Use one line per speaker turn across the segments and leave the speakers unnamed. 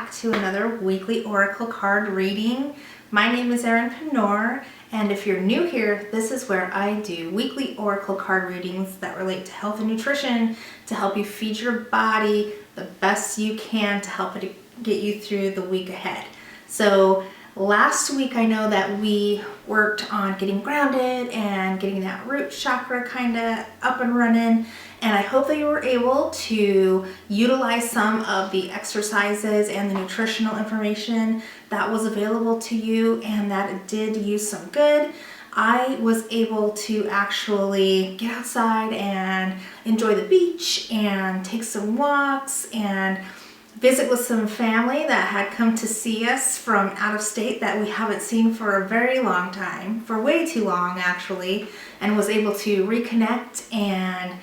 back to another weekly oracle card reading. My name is Erin Penor, and if you're new here, this is where I do weekly oracle card readings that relate to health and nutrition to help you feed your body the best you can to help it get you through the week ahead. So last week I know that we worked on getting grounded and getting that root chakra kind of up and running, and I hope that you were able to utilize some of the exercises and the nutritional information that was available to you, and that it did you some good. I was able to actually get outside and enjoy the beach and take some walks and visit with some family that had come to see us from out of state that we haven't seen for a very long time, for way too long actually, and was able to reconnect. And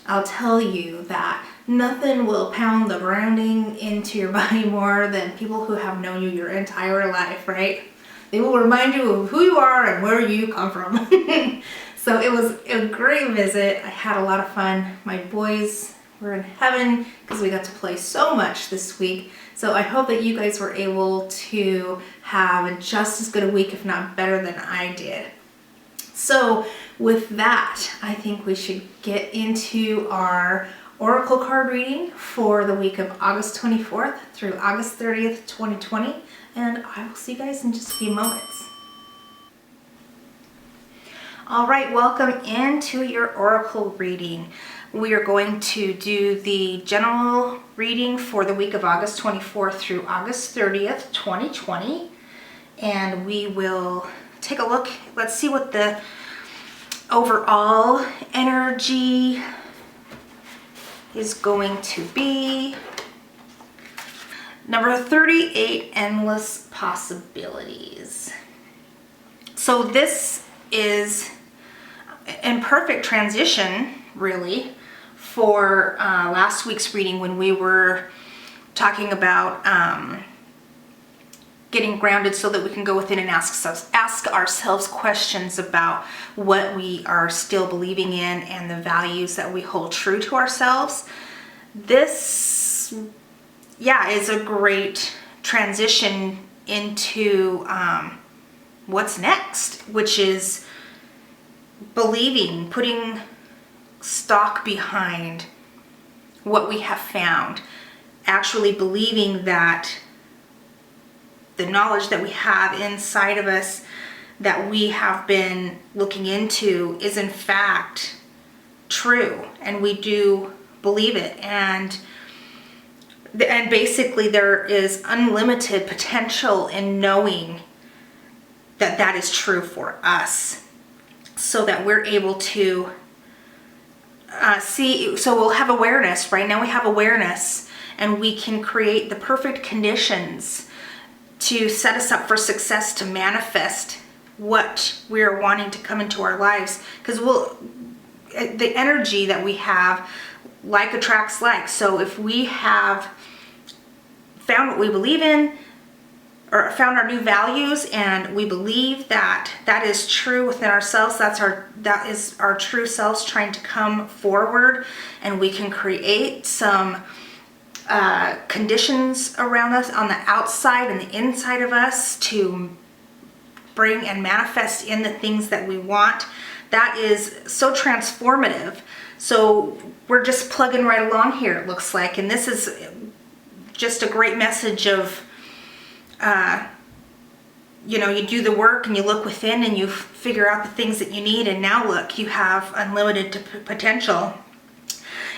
I'll tell you that nothing will pound the grounding into your body more than people who have known you your entire life, right? They will remind you of who you are and where you come from. So it was a great visit. I had a lot of fun. My boys were in heaven because we got to play so much this week. So I hope that you guys were able to have just as good a week, if not better than I did. So with that, I think we should get into our oracle card reading for the week of August 24th through August 30th, 2020. And I will see you guys in just a few moments. All right, welcome into your oracle reading. We are going to do the general reading for the week of August 24th through August 30th, 2020. And we will take a look. Let's see what the overall energy is going to be. Number 38, endless possibilities. So this is in perfect transition, really, for last week's reading when we were talking about getting grounded so that we can go within and ask ourselves questions about what we are still believing in and the values that we hold true to ourselves. This, is a great transition into what's next, which is believing, putting stock behind what we have found, actually believing that the knowledge that we have inside of us that we have been looking into is in fact true, and we do believe it, and basically there is unlimited potential in knowing that that is true for us, so that we're able to see. So we'll have awareness. Right now we have awareness, and we can create the perfect conditions to set us up for success, to manifest what we're wanting to come into our lives. Because the energy that we have, like attracts like. So if we have found what we believe in, or found our new values, and we believe that that is true within ourselves, that is our true selves trying to come forward, and we can create some conditions around us on the outside and the inside of us to bring and manifest in the things that we want. That is so transformative. So we're just plugging right along here, it looks like, and this is just a great message of you do the work and you look within and you figure out the things that you need, and now look, you have unlimited potential.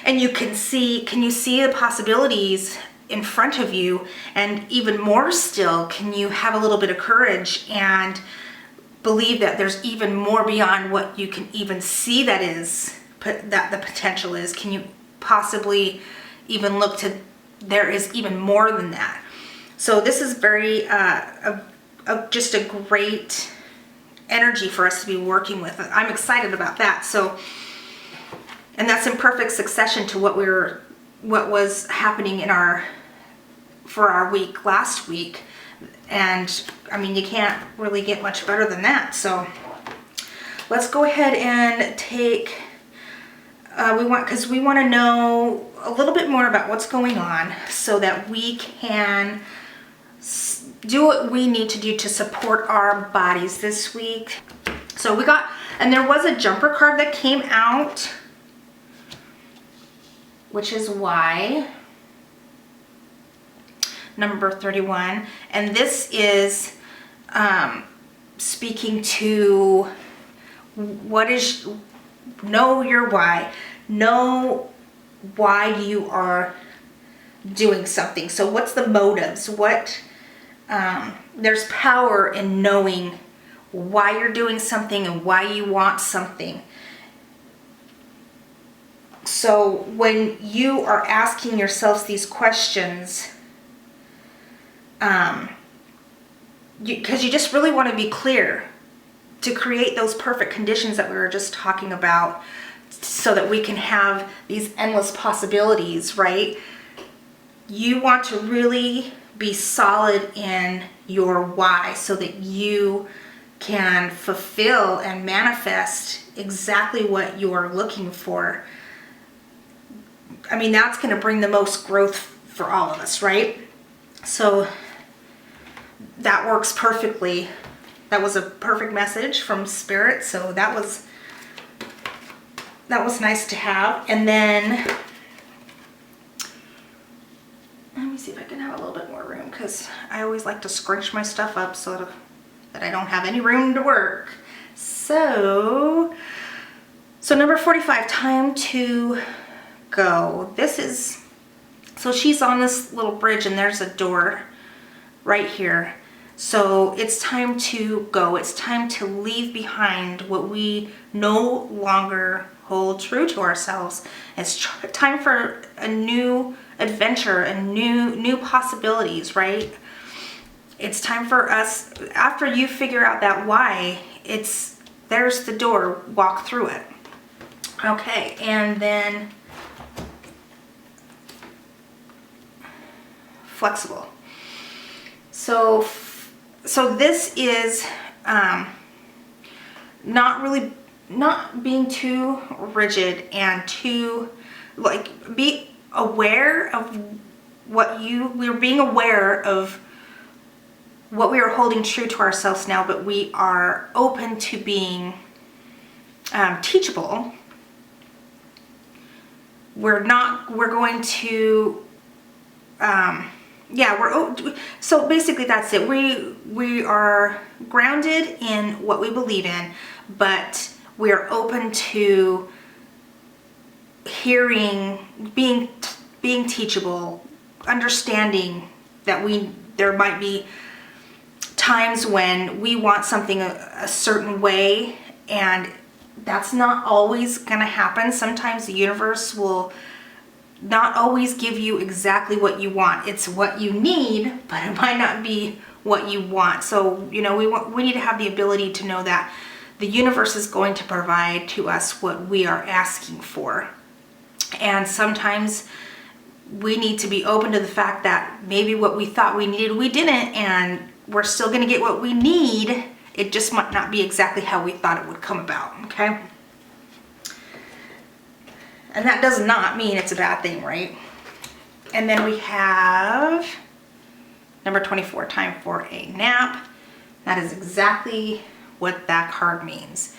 And you see the possibilities in front of you, and even more still, can you have a little bit of courage and believe that there's even more beyond what you can even see that the potential is. Can you possibly even look to, there is even more than that. So this is very just a great energy for us to be working with. I'm excited about that. So, and that's in perfect succession to what was happening for our week last week. And I mean, you can't really get much better than that. So let's go ahead and take, because we want to know a little bit more about what's going on so that we can do what we need to do to support our bodies this week. So we got, and there was a jumper card that came out, which is why number 31. And this is speaking to know your why. Know why you are doing something. So what's the motives? There's power in knowing why you're doing something and why you want something. So when you are asking yourselves these questions, because you just really want to be clear to create those perfect conditions that we were just talking about, so that we can have these endless possibilities, right? You want to really be solid in your why so that you can fulfill and manifest exactly what you're looking for. I mean, that's going to bring the most growth for all of us, right? So that works perfectly. That was a perfect message from Spirit, so that was nice to have. And then let me see if I can have a little bit more room, because I always like to scrunch my stuff up so that I don't have any room to work. So number 45, time to go. So she's on this little bridge and there's a door right here. So it's time to go. It's time to leave behind what we no longer hold true to ourselves. It's time for a new adventure and new possibilities, right? It's time for us, after you figure out that why, there's the door, walk through it. Okay, and then flexible. So this is not being too rigid and too, like, be aware of we're being aware of what we are holding true to ourselves now, but we are open to being teachable. We're going to, so basically that's it. We are grounded in what we believe in, but we are open to hearing, being teachable, understanding that there might be times when we want something a certain way, and that's not always gonna happen. Sometimes the universe will not always give you exactly what you want. It's what you need, but it might not be what you want. So, we need to have the ability to know that the universe is going to provide to us what we are asking for. And sometimes we need to be open to the fact that maybe what we thought we needed, we didn't, and we're still going to get what we need. It just might not be exactly how we thought it would come about, okay? And that does not mean it's a bad thing, right? And then we have number 24, time for a nap. That is exactly what that card means.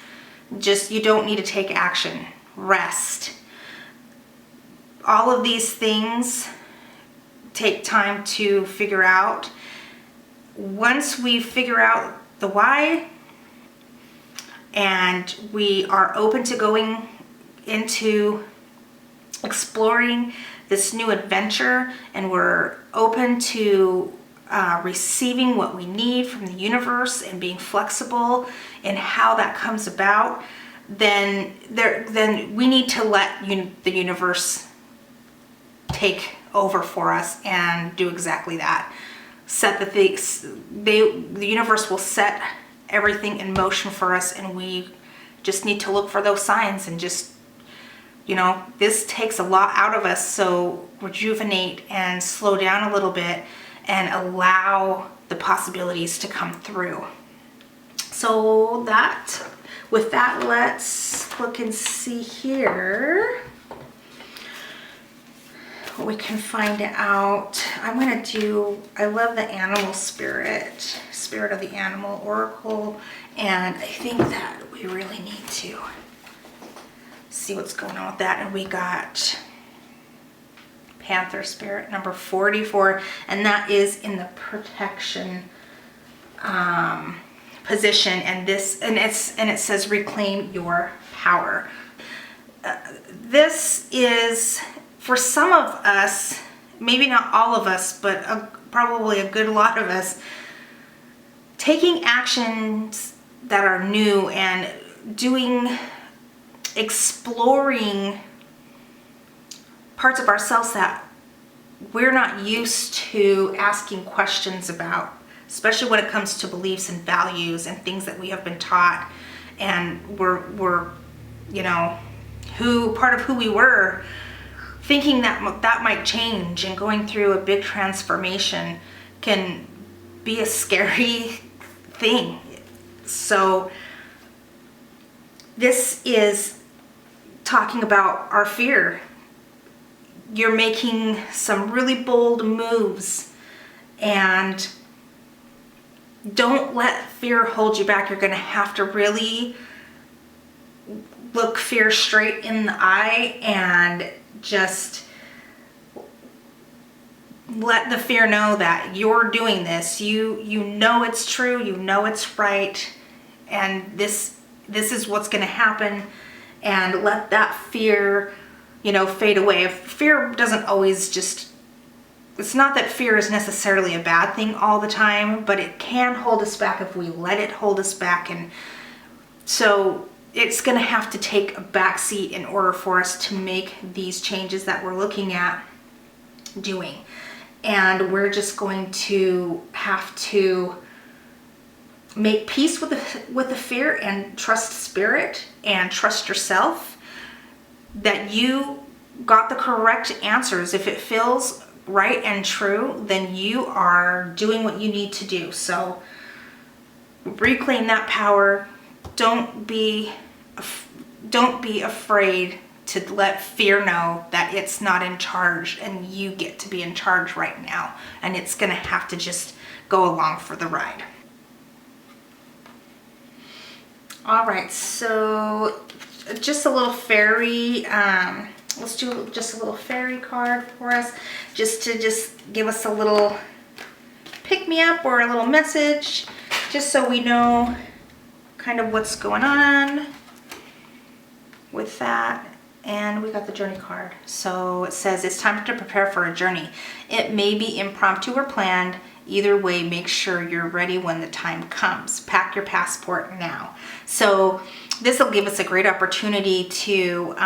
Just, you don't need to take action. Rest. All of these things take time to figure out. Once we figure out the why, and we are open to going into exploring this new adventure, and we're open to receiving what we need from the universe and being flexible in how that comes about, then we need to let the universe take over for us and do exactly that. Set the things, the universe will set everything in motion for us, and we just need to look for those signs and just, this takes a lot out of us, so rejuvenate and slow down a little bit and allow the possibilities to come through. So with that, let's look and see here. what we can find out. I'm going to do, I love the animal spirit of the animal oracle, and I think that we really need to see what's going on with that. And we got Panther spirit number 44, and that is in the protection position, and it says reclaim your power. This is, for some of us, maybe not all of us, but probably a good lot of us, taking actions that are new and exploring parts of ourselves that we're not used to asking questions about, especially when it comes to beliefs and values and things that we have been taught, and we're part of who we were, thinking that might change, and going through a big transformation can be a scary thing. So this is talking about our fear. You're making some really bold moves, and don't let fear hold you back. You're going to have to really look fear straight in the eye and just let the fear know that you're doing this. You know it's true, you know it's right, and this is what's going to happen, and let that fear fade away. If fear doesn't always it's not that fear is necessarily a bad thing all the time, but it can hold us back if we let it hold us back. And so it's going to have to take a back seat in order for us to make these changes that we're looking at doing. And we're just going to have to make peace with the fear, and trust spirit and trust yourself that you got the correct answers. If it feels right and true, then you are doing what you need to do. So reclaim that power. Don't be afraid to let fear know that it's not in charge, and you get to be in charge right now, and it's gonna have to just go along for the ride. All right, so just a little fairy, let's do just a little fairy card for us, just to give us a little pick-me-up or a little message, just so we know kind of what's going on with that. And we got the journey card. So it says, it's time to prepare for a journey. It may be impromptu or planned. Either way, make sure you're ready when the time comes. Pack your passport now. So this will give us a great opportunity to,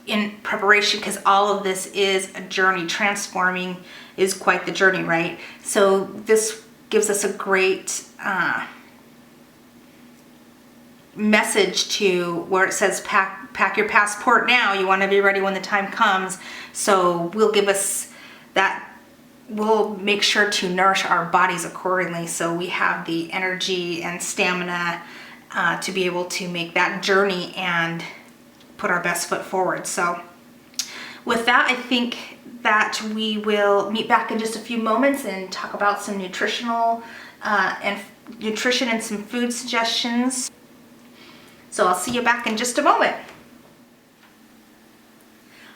in preparation, because all of this is a journey. Transforming is quite the journey, right? So this gives us a great message to where it says pack your passport now. You want to be ready when the time comes. So we'll give us that, we'll make sure to nourish our bodies accordingly, so we have the energy and stamina to be able to make that journey and put our best foot forward. So with that, I think that we will meet back in just a few moments and talk about some nutrition and some food suggestions. So I'll see you back in just a moment.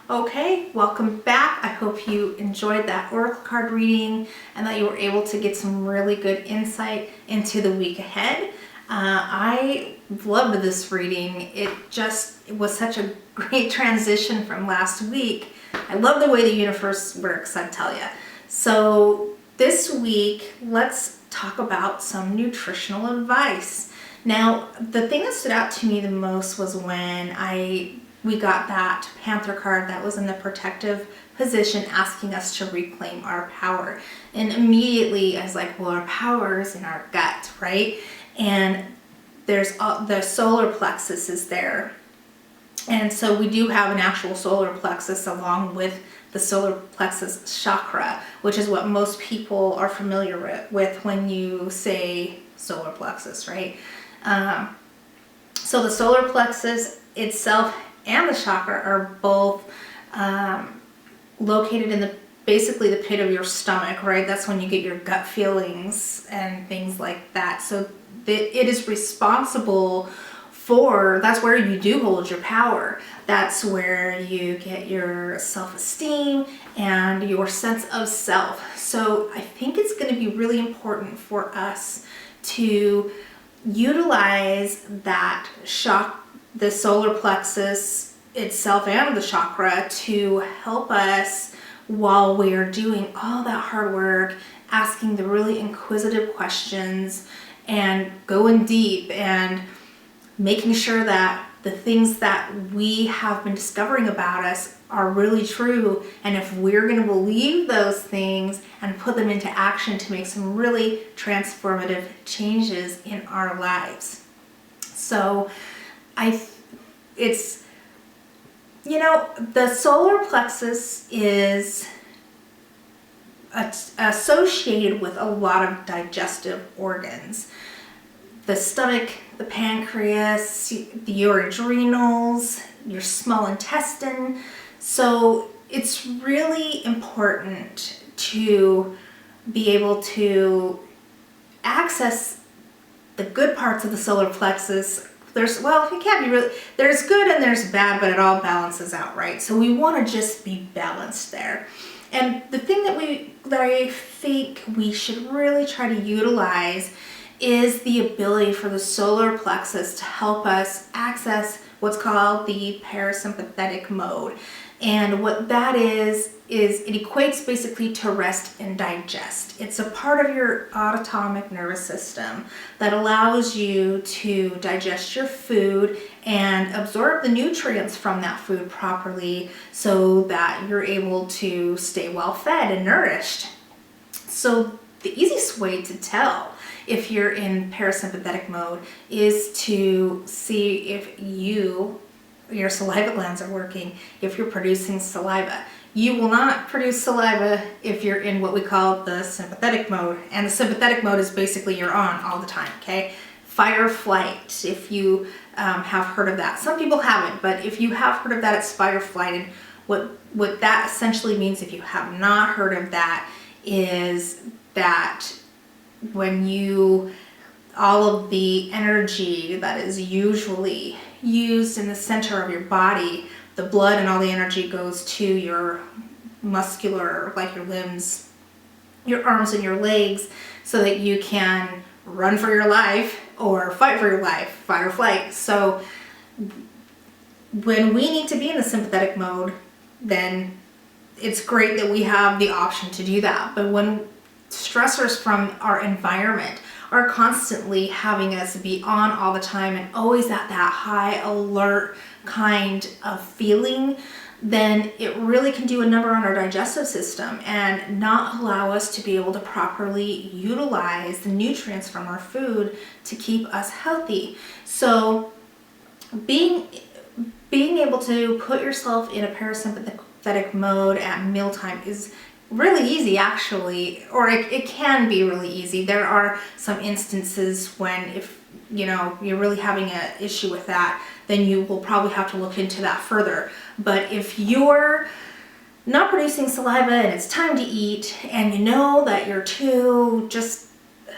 Okay, welcome back. I hope you enjoyed that oracle card reading and that you were able to get some really good insight into the week ahead. I loved this reading. It was such a great transition from last week. I love the way the universe works, I tell you. So this week, let's talk about some nutritional advice. Now, the thing that stood out to me the most was when we got that Panther card that was in the protective position, asking us to reclaim our power. And immediately I was like, well, our power is in our gut, right? And there's the solar plexus is there. And so we do have an actual solar plexus along with the solar plexus chakra, which is what most people are familiar with when you say solar plexus, right? So the solar plexus itself and the chakra are both located in basically the pit of your stomach, right? That's when you get your gut feelings and things like that. So it is responsible that's where you do hold your power. That's where you get your self-esteem and your sense of self. So I think it's going to be really important for us to utilize that the solar plexus itself and the chakra to help us while we're doing all that hard work, asking the really inquisitive questions and going deep and making sure that the things that we have been discovering about us are really true. And if we're going to believe those things and put them into action to make some really transformative changes in our lives. So it's, the solar plexus is associated with a lot of digestive organs. The stomach, the pancreas, your adrenals, your small intestine. So it's really important to be able to access the good parts of the solar plexus. There's good and there's bad, but it all balances out, right? So we want to just be balanced there. And the thing that I think we should really try to utilize is the ability for the solar plexus to help us access what's called the parasympathetic mode. And what that is it equates basically to rest and digest. It's a part of your autonomic nervous system that allows you to digest your food and absorb the nutrients from that food properly so that you're able to stay well fed and nourished. So the easiest way to tell if you're in parasympathetic mode is to see if your saliva glands are working, if you're producing saliva. You will not produce saliva if you're in what we call the sympathetic mode. And the sympathetic mode is basically you're on all the time, okay? Fight or flight, if you have heard of that. Some people haven't, but if you have heard of that, it's fight or flight. And what that essentially means, if you have not heard of that, is that when all of the energy that is usually used in the center of your body, the blood and all the energy goes to your muscular, like your limbs, your arms and your legs, so that you can run for your life or fight for your life, fight or flight. So when we need to be in the sympathetic mode, then it's great that we have the option to do that. But when stressors from our environment are constantly having us be on all the time and always at that high alert kind of feeling, then it really can do a number on our digestive system and not allow us to be able to properly utilize the nutrients from our food to keep us healthy. So being able to put yourself in a parasympathetic mode at mealtime is really easy, actually, or it can be really easy. There are some instances when if you're really having an issue with that, then you will probably have to look into that further. But if you're not producing saliva and it's time to eat and you know that you're too just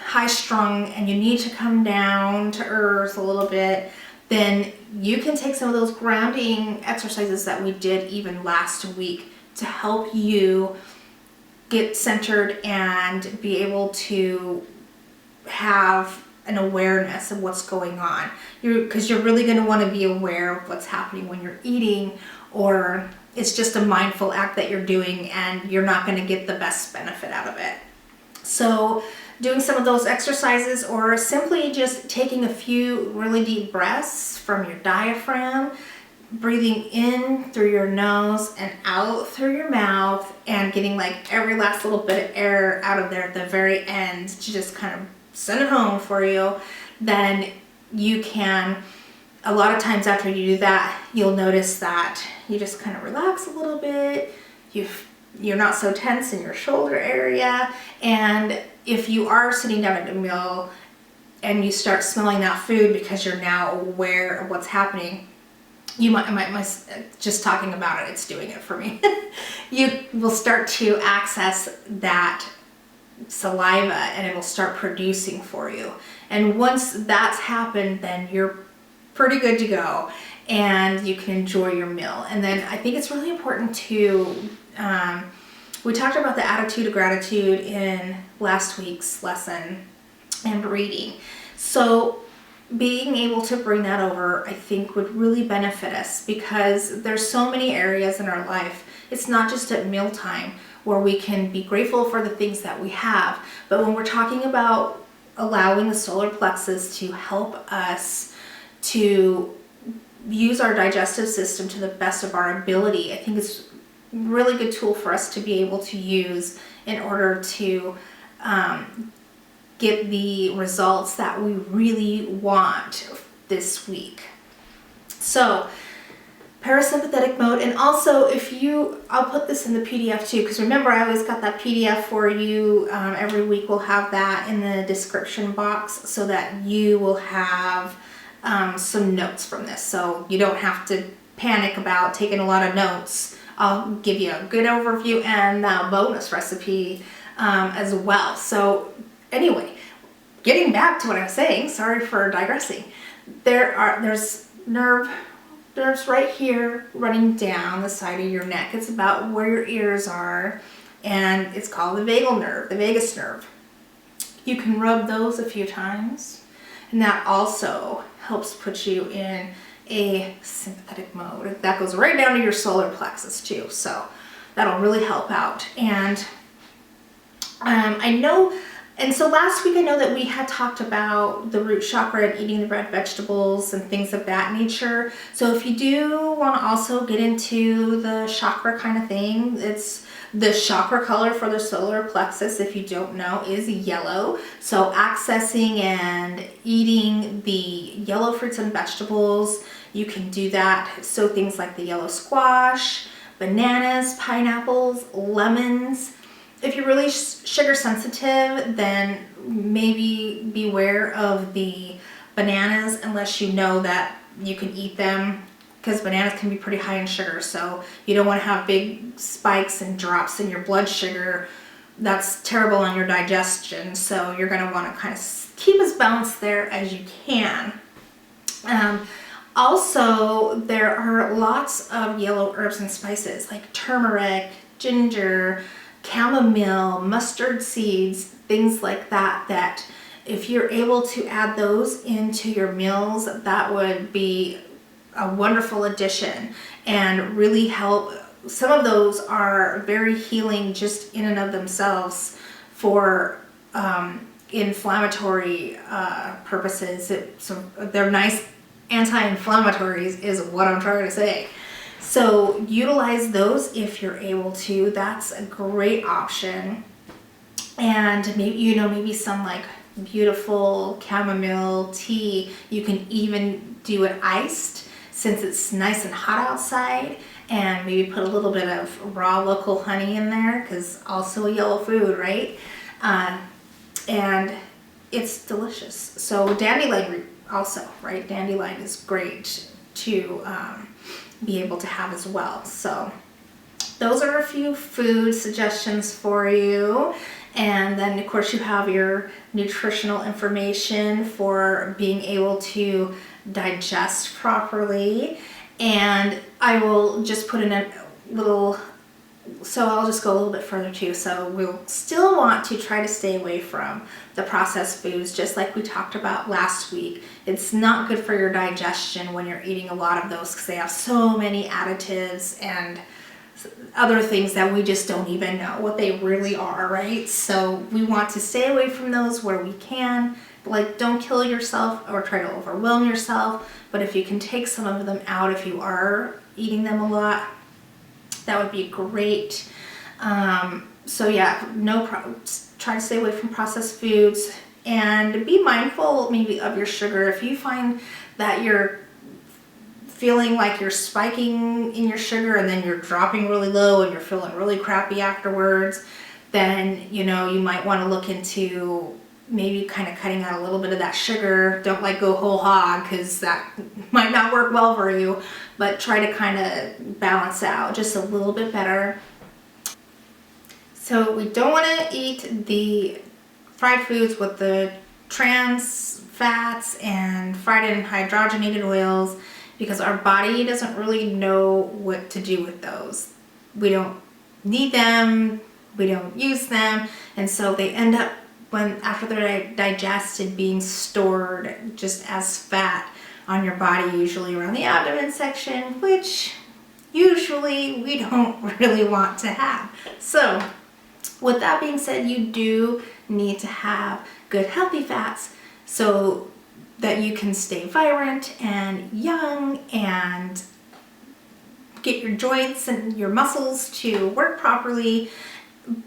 high strung and you need to come down to earth a little bit, then you can take some of those grounding exercises that we did even last week to help you get centered and be able to have an awareness of what's going on. Because you're really going to want to be aware of what's happening when you're eating, or it's just a mindful act that you're doing and you're not going to get the best benefit out of it. So doing some of those exercises, or simply just taking a few really deep breaths from your diaphragm, breathing in through your nose and out through your mouth, and getting like every last little bit of air out of there at the very end to just kind of send it home for you, then you can, a lot of times after you do that, you'll notice that you just kind of relax a little bit. You're not so tense in your shoulder area. And if you are sitting down at a meal and you start smelling that food because you're now aware of what's happening, just talking about it, it's doing it for me. You will start to access that saliva and it will start producing for you. And once that's happened, then you're pretty good to go and you can enjoy your meal. And then I think it's really important to, we talked about the attitude of gratitude in last week's lesson and reading. So being able to bring that over, I think, would really benefit us, because there's so many areas in our life. It's not just at mealtime where we can be grateful for the things that we have, but when we're talking about allowing the solar plexus to help us to use our digestive system to the best of our ability, I think it's a really good tool for us to be able to use in order to get the results that we really want this week. So parasympathetic mode, and also I'll put this in the PDF too, because remember, I always got that PDF for you. Every week we'll have that in the description box so that you will have some notes from this. So you don't have to panic about taking a lot of notes. I'll give you a good overview and a bonus recipe as well. So anyway, getting back to what I was saying, sorry for digressing. There's nerves right here running down the side of your neck. It's about where your ears are, and it's called the vagal nerve, the vagus nerve. You can rub those a few times, and that also helps put you in a sympathetic mode. That goes right down to your solar plexus too, so that'll really help out. And so last week I know that we had talked about the root chakra and eating the red vegetables and things of that nature. So if you do want to also get into the chakra kind of thing, it's the chakra color for the solar plexus, if you don't know, is yellow. So accessing and eating the yellow fruits and vegetables, you can do that. So things like the yellow squash, bananas, pineapples, lemons. If you're really sugar sensitive, then maybe beware of the bananas unless you know that you can eat them, because bananas can be pretty high in sugar. So you don't want to have big spikes and drops in your blood sugar. That's terrible on your digestion. So you're going to want to kind of keep as balanced there as you can. Also, there are lots of yellow herbs and spices like turmeric, ginger, chamomile, mustard seeds, things like that, that if you're able to add those into your meals, that would be a wonderful addition and really help. Some of those are very healing just in and of themselves for inflammatory purposes. So they're nice anti-inflammatories is what I'm trying to say. So utilize those if you're able to. That's a great option. And maybe some like beautiful chamomile tea. You can even do it iced since it's nice and hot outside, and maybe put a little bit of raw local honey in there, because also a yellow food, right? And it's delicious. So dandelion also, right? Dandelion is great to be able to have as well. So those are a few food suggestions for you. And then of course you have your nutritional information for being able to digest properly. And I will just put in a little, so I'll just go a little bit further too. So we'll still want to try to stay away from the processed foods, just like we talked about last week. It's not good for your digestion when you're eating a lot of those, because they have so many additives and other things that we just don't even know what they really are, right? So we want to stay away from those where we can. Like, don't kill yourself or try to overwhelm yourself, but if you can take some of them out, if you are eating them a lot, that would be great. So yeah, no problem. Try to stay away from processed foods and be mindful maybe of your sugar. If you find that you're feeling like you're spiking in your sugar and then you're dropping really low and you're feeling really crappy afterwards, then you might want to look into maybe kind of cutting out a little bit of that sugar. Don't like go whole hog because that might not work well for you, but try to kind of balance out just a little bit better. So we don't want to eat the fried foods with the trans fats and fried and hydrogenated oils because our body doesn't really know what to do with those. We don't need them, we don't use them, and so they end up, after they're digested, being stored just as fat on your body, usually around the abdomen section, which usually we don't really want to have. So with that being said, you do need to have good healthy fats so that you can stay vibrant and young and get your joints and your muscles to work properly.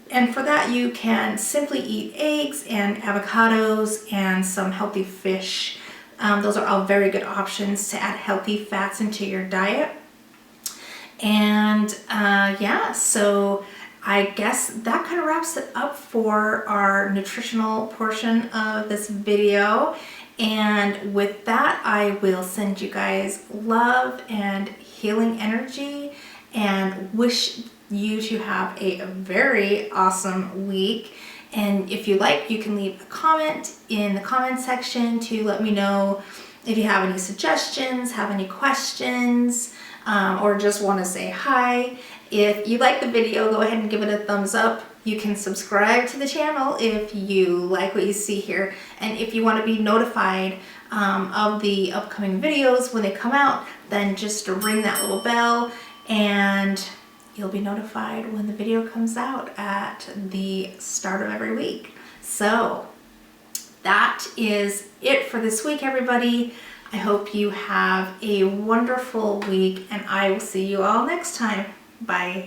And for that, you can simply eat eggs and avocados and some healthy fish. Those are all very good options to add healthy fats into your diet. And yeah, so I guess that kind of wraps it up for our nutritional portion of this video. And with that, I will send you guys love and healing energy and wish you to have a very awesome week. And if you like, you can leave a comment in the comment section to let me know if you have any suggestions, have any questions, or just want to say hi. If you like the video, go ahead and give it a thumbs up. You can subscribe to the channel if you like what you see here. And if you want to be notified of the upcoming videos when they come out, then just ring that little bell and you'll be notified when the video comes out at the start of every week. So that is it for this week, everybody. I hope you have a wonderful week, and I will see you all next time. Bye.